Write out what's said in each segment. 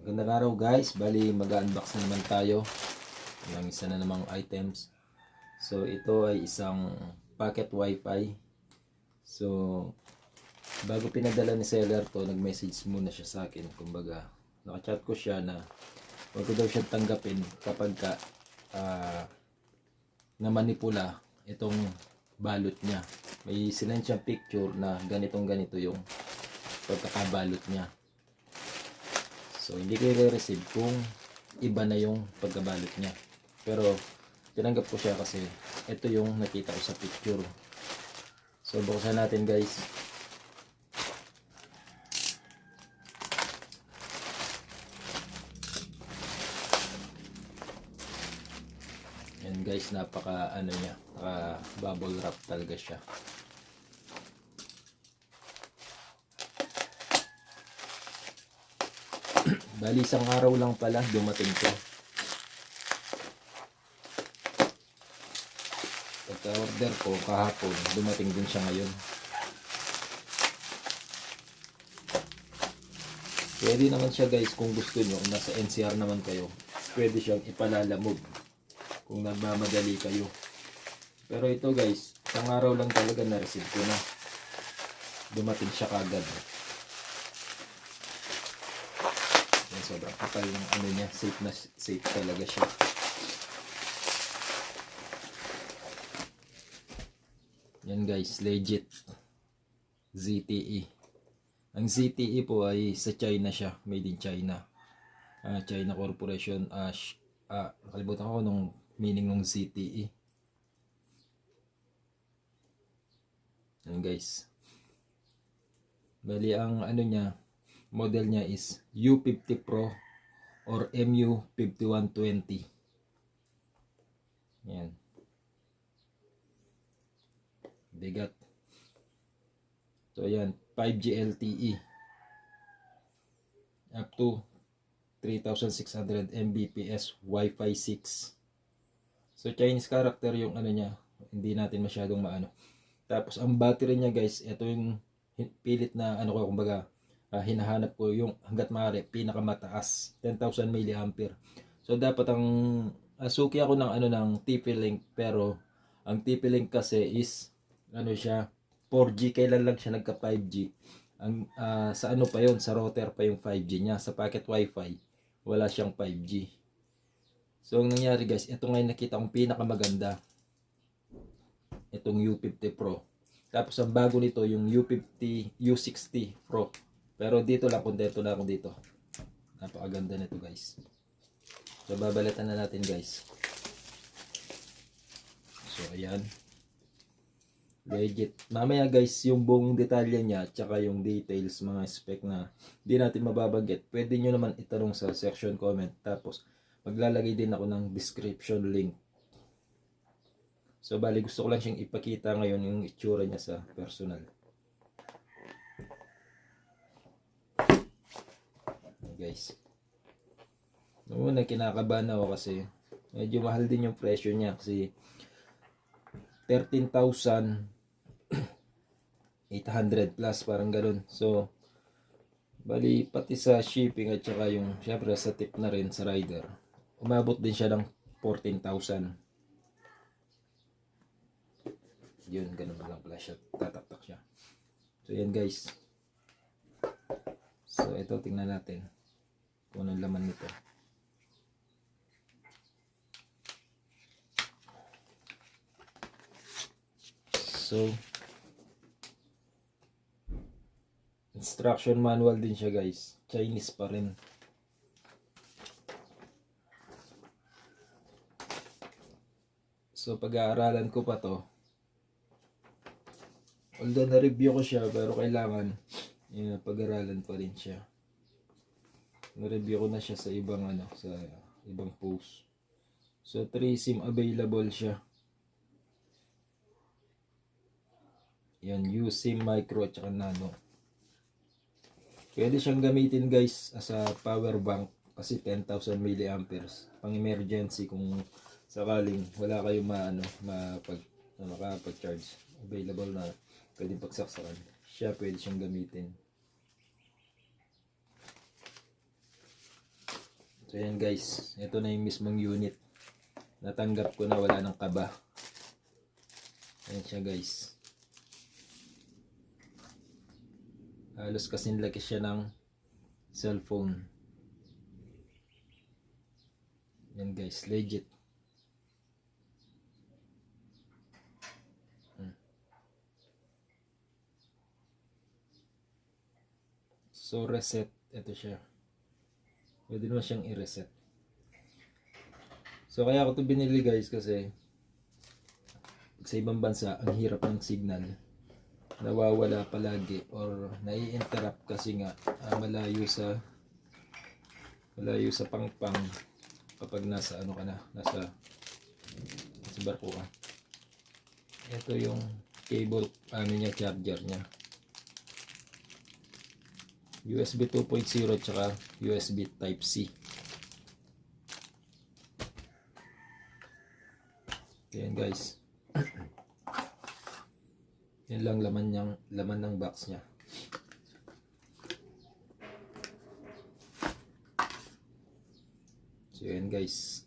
Magandang araw guys, bali mag-unbox na naman tayo ng isa na namang items. So ito ay isang pocket wifi. So bago pinadala ni seller to, nag-message muna siya sa akin. Kumbaga nakachat ko siya na wag ko daw siya tanggapin kapag ka namanipula itong balot niya. May sinend siyang picture na ganitong ganito yung pagkakabalot niya. So hindi ko i-receive kung iba na yung pagkabalot niya. Pero tinanggap ko siya kasi ito yung nakita ko sa picture. So buksan natin guys. Yan guys, napaka ano niya, naka bubble wrap talaga siya. Bali isang araw lang pala dumating to. Pagka-order ko kahapon, dumating din siya ngayon. Pwede naman siya guys kung gusto nyo, kung nasa NCR naman kayo, pwede siyang ipalalamog kung nagmamadali kayo. Pero ito guys, isang araw lang talaga na-receive ko na. Dumating siya kagad. Yan, sobrang kapal ng ano niya, safe na safe talaga siya. Yan guys, legit ZTE. Ang ZTE po ay sa China siya, made in China. China Corporation. Nakalimutan ko nung meaning ng ZTE. Yan guys. Bali ang ano niya, model niya is U50 Pro or MU5120. Yan. Bigat. So yan, 5G LTE up to 3600 Mbps Wi-Fi 6. So Chinese character yung ano niya, hindi natin masyadong maano. Tapos ang battery niya guys, ito yung pilit na ano ko, kumbaga hinahanap ko yung hangga't maaari pinakamataas, 10,000 mAh. So dapat ang suki ako ng ano ng TP-Link, pero ang TP-Link kasi is ano siya, 4G, kailan lang siya nagka 5G. Ang sa ano pa yon, sa router pa yung 5G niya, sa packet wifi wala siyang 5G. So ang nangyari guys, ito ngayon nakita kong pinakamaganda, itong U50 Pro. Tapos ang bago nito yung U50 U60 Pro. Pero dito lang, kontento na ako dito. Napakaganda nito guys. So babalatan na natin guys. So ayan, legit. Mamaya guys, yung buong detalye niya tsaka yung details, mga spec na di natin mababanggit, pwede nyo naman itanong sa section comment. Tapos maglalagay din ako ng description link. So bali gusto ko lang siyang ipakita ngayon yung itsura niya sa personal. Guys, noong una kinakabahan ako kasi medyo mahal din yung presyo niya, kasi 13,800 plus, parang ganoon. So bali pati sa shipping at saka yung syempre sa tip na rin sa rider, umabot din siya ng 14,000. Yun, ganun lang pala siya, tataktak siya. So yan guys. So ito, tingnan natin kung anong laman nito. So instruction manual din siya guys, Chinese pa rin. So pag-aaralan ko pa to, although na-review ko siya, pero kailangan pag-aralan pa rin siya. Na-review ko na siya sa ibang ano, sa ibang post. So 3 SIM available siya. Yan, U-SIM, micro at saka nano. Pwede siyang gamitin guys as a power bank kasi 10,000 mAh pang emergency kung sakaling wala kayong makapag-charge. Available na, pwedeng pagsaksakan. Siya pwede siyang gamitin. So ayan guys, ito na yung mismong unit. Natanggap ko na, wala nang kaba. Ayan siya guys. Halos kasing laki siya ng cellphone. Yan guys, legit. So reset, ito siya. Pwede naman siyang i-reset. So kaya ako ito binili guys kasi sa ibang bansa ang hirap ng signal. Nawawala palagi or nai-interrupt kasi nga malayo sa pangpang kapag nasa ano ka na, nasa barko ka. Ito yung cable niya, charger niya. USB 2.0 tsaka USB Type-C. Ayan guys. Yan lang laman ng box niya. So yan guys.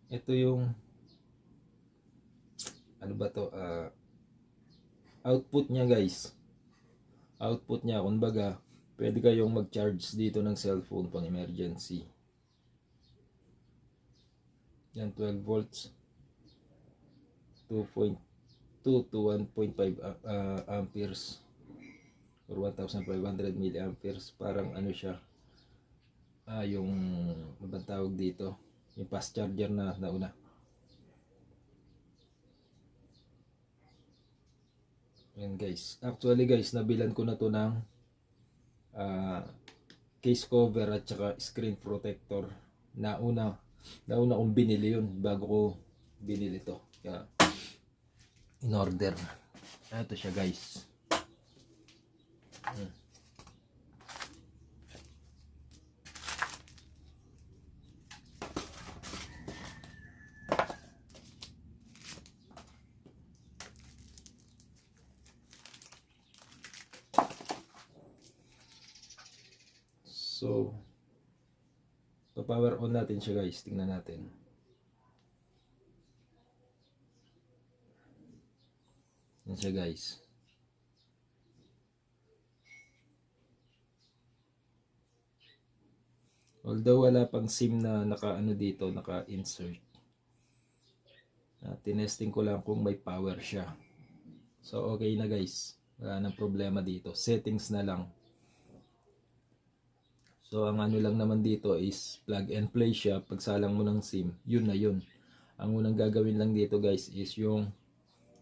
Ito yung ano ba to? Output niya guys. Output niya, kumbaga, pwede kayong mag-charge dito ng cellphone pang emergency. Yan, 12 volts. 2.2 to 1.5 amperes or 1500 milliamperes. Parang ano siya, yung ano tawag dito, yung fast charger na nauna. Yan guys. Actually guys, nabilan ko na to ng case cover at saka screen protector. Nauna kong binili yun bago ko binili to. Kaya in order. Ito siya guys. So, pa-power on natin siya guys. Tingnan natin. Yan siya guys. Although wala pang SIM na naka-ano dito, naka-insert. Tinesting ko lang kung may power siya. So, okay na guys. Wala nang problema dito. Settings na lang. So, ang ano lang naman dito is plug and play siya. Pagsalang mo ng SIM, yun na yun. Ang unang gagawin lang dito guys is yung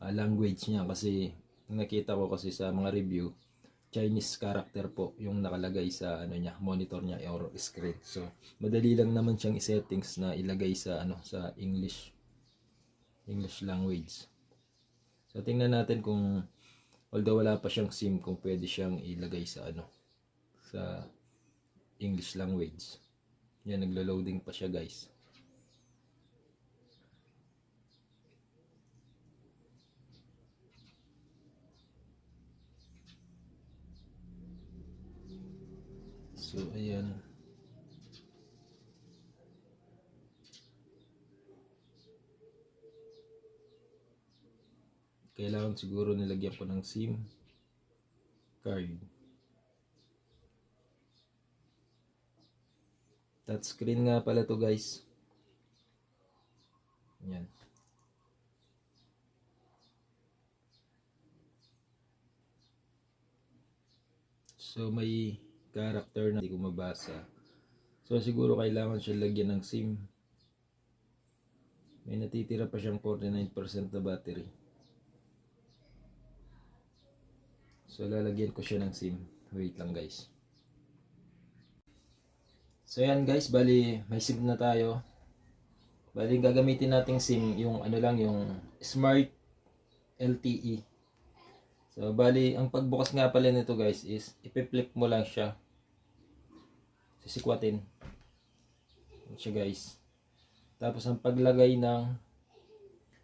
language niya. Kasi nakita ko kasi sa mga review, Chinese character po yung nakalagay sa ano niya, monitor niya or screen. So, madali lang naman siyang i-settings na ilagay sa sa English language. So, tingnan natin kung although wala pa siyang SIM, kung pwede siyang ilagay sa sa English language. Yan, naglo-loading pa siya guys. So, ayan. Kailangan siguro nilagyan ko ng SIM card. Touchscreen nga pala to guys. Yan. So may character na hindi ko mabasa. So siguro kailangan siya lagyan ng SIM. May natitira pa siyang 49% na battery. So lalagyan ko siya ng SIM. Wait lang guys. So yan guys, bali may SIM na tayo. Bali gagamitin nating SIM yung yung Smart LTE. So bali ang pagbukas nga pala nito guys is ipi-flip mo lang siya. Sisikwatin. Yan siya guys. Tapos ang paglagay ng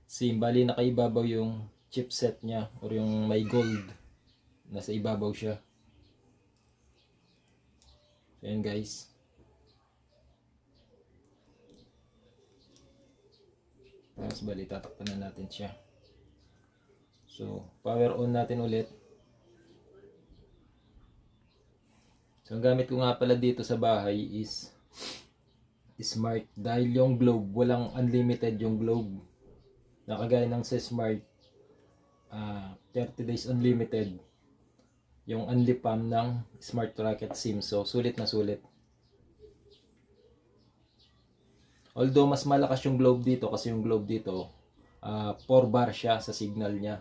SIM, bali nakaibabaw yung chipset niya or yung may gold. Nasa ibabaw siya. So yan guys. Tapos bali, tatakpan na natin siya. So, power on natin ulit. So, ang gamit ko nga pala dito sa bahay is Smart. Dahil yung Globe, walang unlimited yung Globe. Nakagaya ng sa Smart, 30 days unlimited. Yung unlipam ng Smart Rocket SIM. So, sulit na sulit. Although, mas malakas yung Globe dito kasi yung Globe dito, 4 bar siya sa signal niya.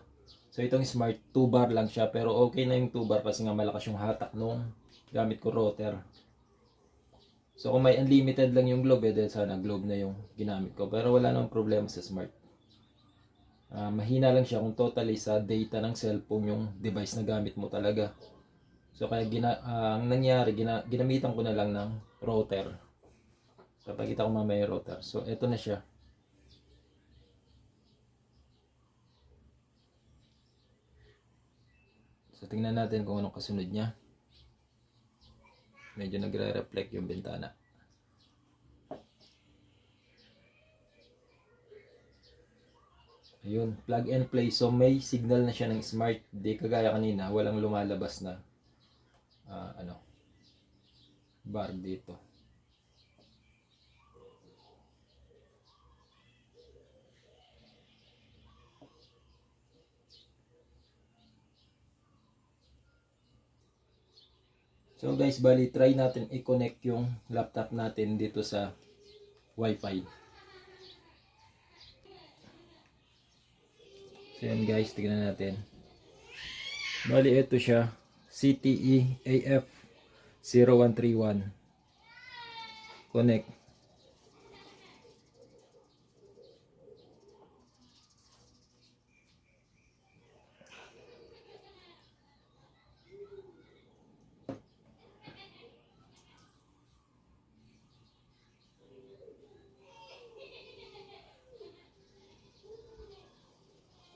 So itong Smart 2 bar lang siya, pero okay na yung 2 bar kasi nga malakas yung hatak nung gamit ko router. So kung may unlimited lang yung Globe, dahil sana Globe na yung ginamit ko. Pero wala namang problema sa Smart. Mahina lang siya kung totally sa data ng cellphone yung device na gamit mo talaga. So kaya ang nangyari, ginamitan ko na lang ng router. So pakita ko mamaya yung router. So eto na siya. So tingnan natin kung anong kasunod niya. Medyo nagre-reflect yung bintana. Ayun, plug and play. So may signal na siya ng Smart. Di kagaya kanina, walang lumalabas na bar dito. So guys, bali try natin i-connect yung laptop natin dito sa Wi-Fi. So yan guys, tignan natin. Bali ito siya, CTE AF0131. Connect.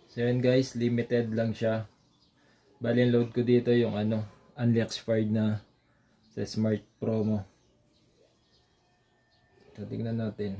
So yun guys, limited lang siya. Bali ang load ko dito yung unexpired na sa Smart Promo. So tingnan natin.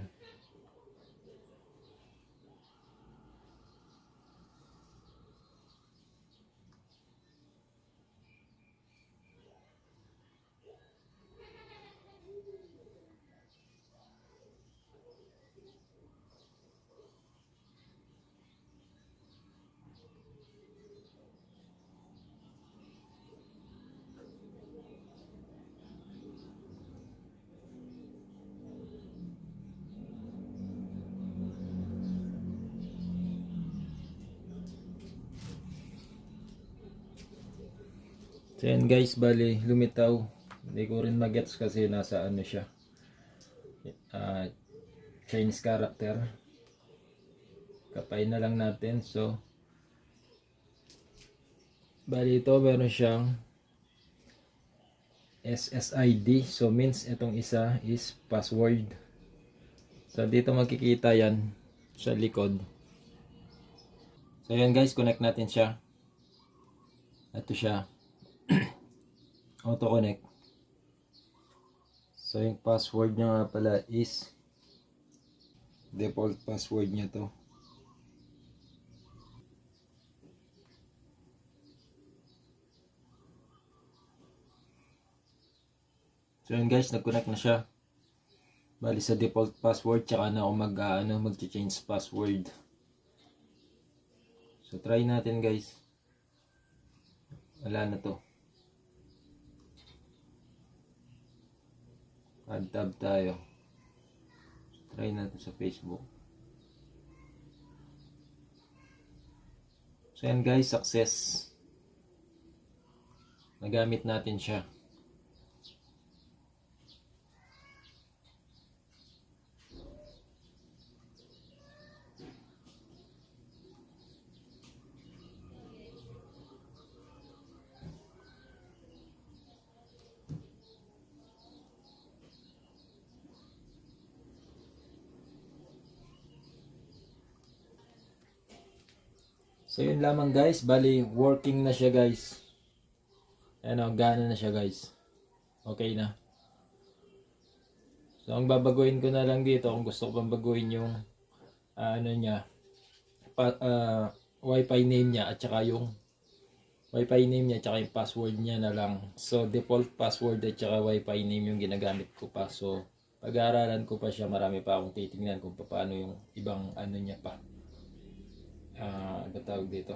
So yan guys, bali lumitaw. Hindi ko rin magets kasi nasa siya. Chinese character. Kapay na lang natin. So bali ito meron siyang SSID. So means itong isa is password. So dito makikita yan sa likod. So yan guys, connect natin siya. Ito siya. Auto connect. So yung password niya nga pala is default password niya to. So yun guys, nag-connect na siya. Bali sa default password, tsaka na ako mag-change password. So try natin guys. Wala na to. Add tab tayo. Try natin sa Facebook. So yan guys, success. Nagamit natin siya. So yun lamang guys, bali working na siya guys. Gana na siya guys. Okay na. So ang babaguhin ko na lang dito, kung gusto ko pang baguhin yung ano niya, Wi-Fi name niya at saka yung Wi-Fi name niya at saka yung password niya na lang. So default password at saka Wi-Fi name yung ginagamit ko pa. So pag-aaralan ko pa siya, marami pa akong titingnan kung paano yung ibang ano niya pa. Ano tawag dito?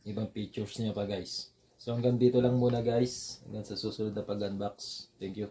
Ibang features niya pa guys. So hanggang dito lang muna guys. Hanggang sa susunod na pag-unbox. Thank you.